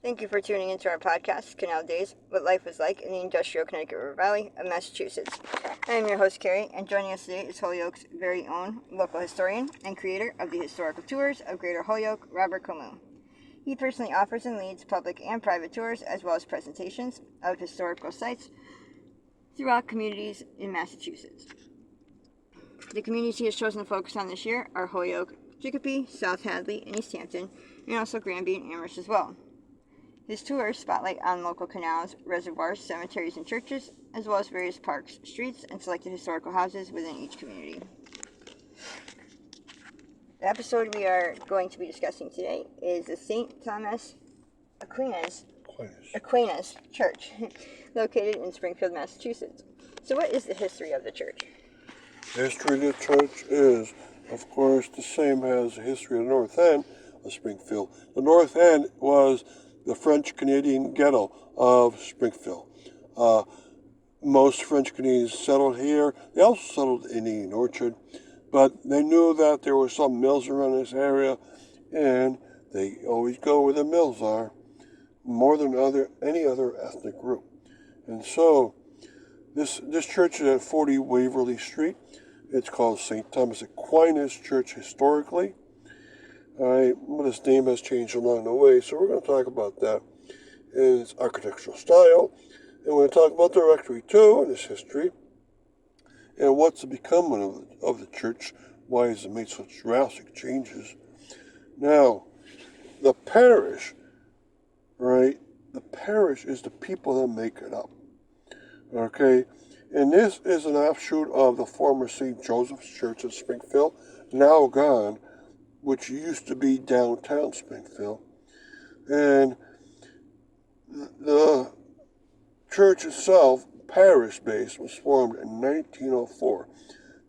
Thank you for tuning into our podcast, Canal Days, What Life Was Like in the Industrial Connecticut River Valley of Massachusetts. I am your host, Carrie, and joining us today is Holyoke's very own local historian and creator of the historical tours of Greater Holyoke, Robert Comu. He personally offers and leads public and private tours as well as presentations of historical sites throughout communities in Massachusetts. The communities he has chosen to focus on this year are Holyoke, Chicopee, South Hadley, and East Hampton, and also Granby and Amherst as well. His tours spotlight on local canals, reservoirs, cemeteries, and churches, as well as various parks, streets, and selected historical houses within each community. The episode we are going to be discussing today is the St. Thomas Aquinas Church, located in Springfield, Massachusetts. So what is the history of the church? The history of the church is, of course, the same as the history of the North End of Springfield. The North End was the French-Canadian ghetto of Springfield. Most French Canadians settled here. They also settled in Indian Orchard, but they knew that there were some mills around this area, and they always go where the mills are, more than any other ethnic group. And so, this church is at 40 Waverly Street. It's called St. Thomas Aquinas Church historically. But its name has changed along the way, so we're going to talk about that in its architectural style. And we're going to talk about the rectory too, and its history, and what's the becoming of the church, why has it made such drastic changes. Now, the parish, right, the parish is the people that make it up, okay? And this is an offshoot of the former St. Joseph's Church in Springfield, now gone, which used to be downtown Springfield. And the church itself, parish-based, was formed in 1904.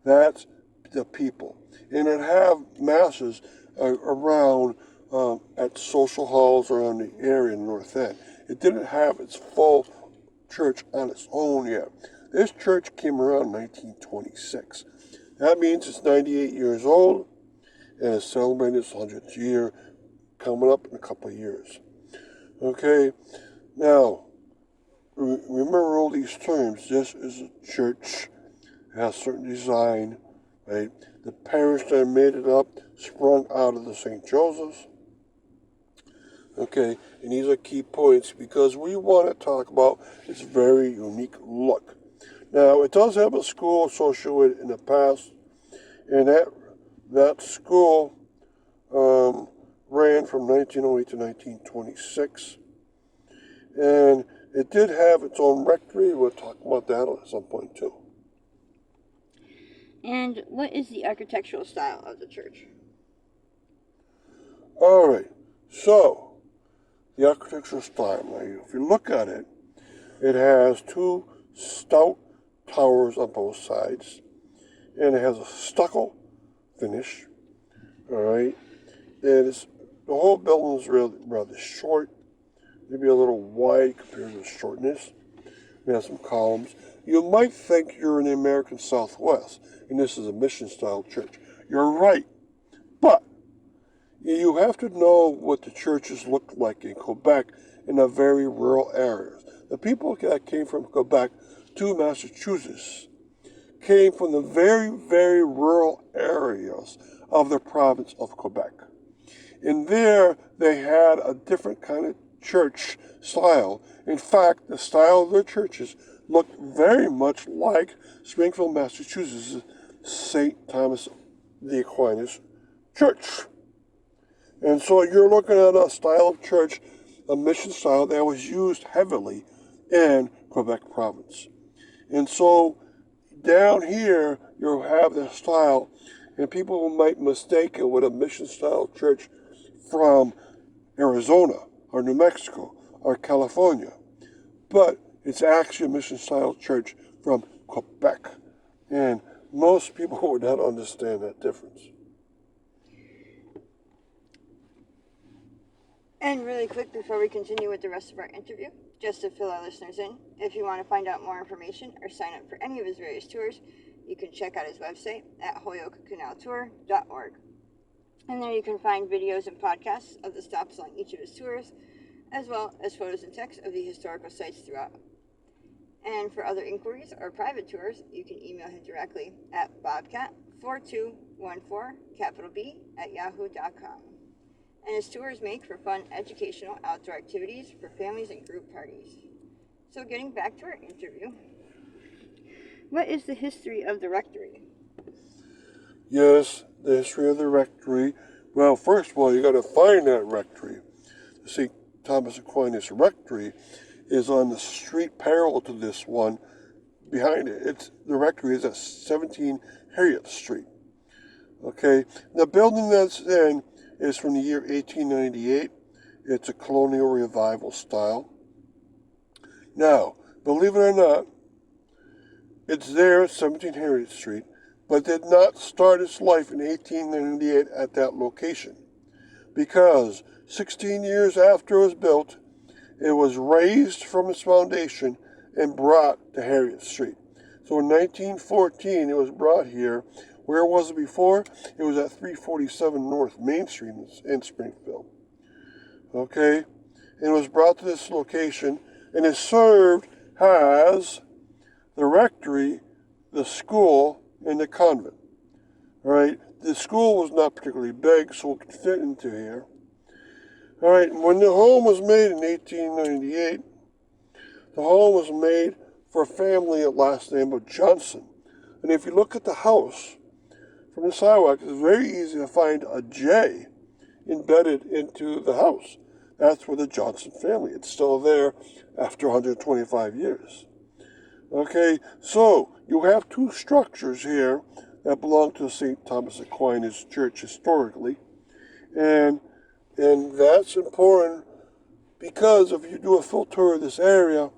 That's the people. And it have masses around at social halls around the area in the North End. It didn't have its full church on its own yet. This church came around 1926. That means it's 98 years old, and it's celebrating its 100th year coming up in a couple of years. Okay, now, remember all these terms. This is a church, it has certain design, right? The parish that made it up sprung out of the St. Joseph's. Okay, and these are key points because we want to talk about its very unique look. Now, it does have a school associated with it in the past, and that school ran from 1908 to 1926. And it did have its own rectory. We'll talk about that at some point too. And what is the architectural style of the church? All right, so the architectural style. Now, if you look at it, it has two stout towers on both sides, and it has a stucco finish. All right, and the whole building is rather short, maybe a little wide compared to the shortness. It has some columns. You might think you're in the American Southwest, and this is a mission-style church. You're right, but you have to know what the churches looked like in Quebec in the very rural areas. The people that came from Quebec to Massachusetts came from the very, very rural areas of the province of Quebec. And there, they had a different kind of church style. In fact, the style of their churches looked very much like Springfield, Massachusetts' St. Thomas the Aquinas Church. And so you're looking at a style of church, a mission style that was used heavily in Quebec province. And so down here, you have the style, and people might mistake it with a mission style church from Arizona or New Mexico or California. But it's actually a mission style church from Quebec. And most people would not understand that difference. And really quick, before we continue with the rest of our interview, just to fill our listeners in, if you want to find out more information or sign up for any of his various tours, you can check out his website at holyokecanaltour.org. And there you can find videos and podcasts of the stops along each of his tours, as well as photos and text of the historical sites throughout. And for other inquiries or private tours, you can email him directly at bobcat4214B@yahoo.com. And his tours make for fun, educational, outdoor activities for families and group parties. So getting back to our interview, what is the history of the rectory? Yes, the history of the rectory. Well, first of all, you got to find that rectory. The St. Thomas Aquinas rectory is on the street parallel to this one behind it. The rectory is at 17 Harriet Street. Okay, the building that's in is from the year 1898. It's a colonial revival style. Now, believe it or not, it's there at 17 Harriet Street, but did not start its life in 1898 at that location, because 16 years after it was built, it was raised from its foundation and brought to Harriet Street. So in 1914, it was brought here. Where was it before? It was at 347 North Main Street in Springfield. Okay? And it was brought to this location, and it served as the rectory, the school, and the convent. All right? The school was not particularly big, so it could fit into here. All right, when the home was made in 1898, the home was made for a family at last name of Johnson. And if you look at the house from the sidewalk, it's very easy to find a J embedded into the house. That's for the Johnson family. It's still there after 125 years. Okay, so you have two structures here that belong to St. Thomas Aquinas Church historically. And that's important because if you do a full tour of this area,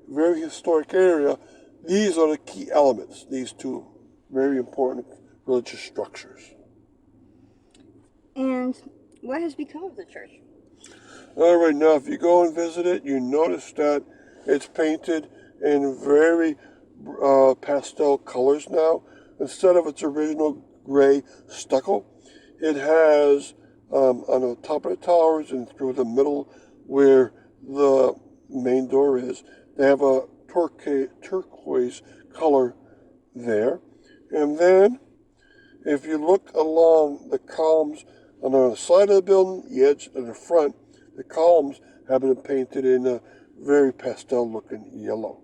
very historic area, these are the key elements, these two very important religious structures. And what has become of the church? All right, now if you go and visit it, you notice that it's painted in very pastel colors now. Instead of its original gray stucco, it has on the top of the towers and through the middle where the main door is, they have a turquoise color there. And then if you look along the columns on the side of the building, the edge of the front, the columns have been painted in a very pastel looking yellow.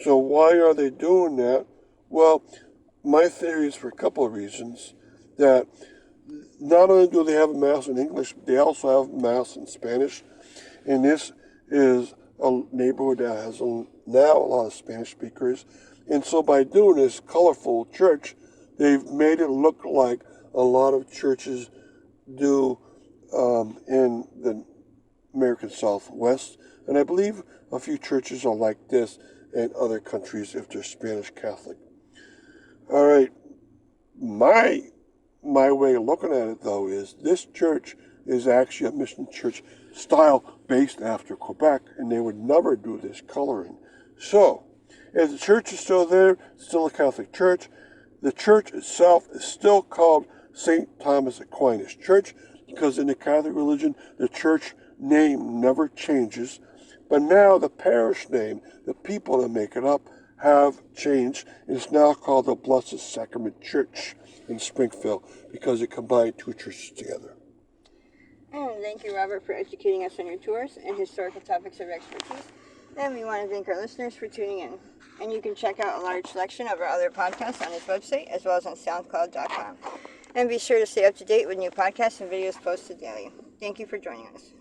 So why are they doing that? Well, my theory is for a couple of reasons. That not only do they have a Mass in English, but they also have Mass in Spanish. And this is a neighborhood that has now a lot of Spanish speakers. And so by doing this colorful church, they've made it look like a lot of churches do in the American Southwest. And I believe a few churches are like this in other countries if they're Spanish Catholic. All right, my way of looking at it, though, is this church is actually a mission church style based after Quebec, and they would never do this coloring. So, if the church is still there, still a Catholic church, the church itself is still called St. Thomas Aquinas Church, because in the Catholic religion, the church name never changes. But now the parish name, the people that make it up, have changed. It's now called the Blessed Sacrament Church in Springfield because it combined two churches together. And thank you, Robert, for educating us on your tours and historical topics of expertise. And we want to thank our listeners for tuning in. And you can check out a large selection of our other podcasts on his website as well as on SoundCloud.com. And be sure to stay up to date with new podcasts and videos posted daily. Thank you for joining us.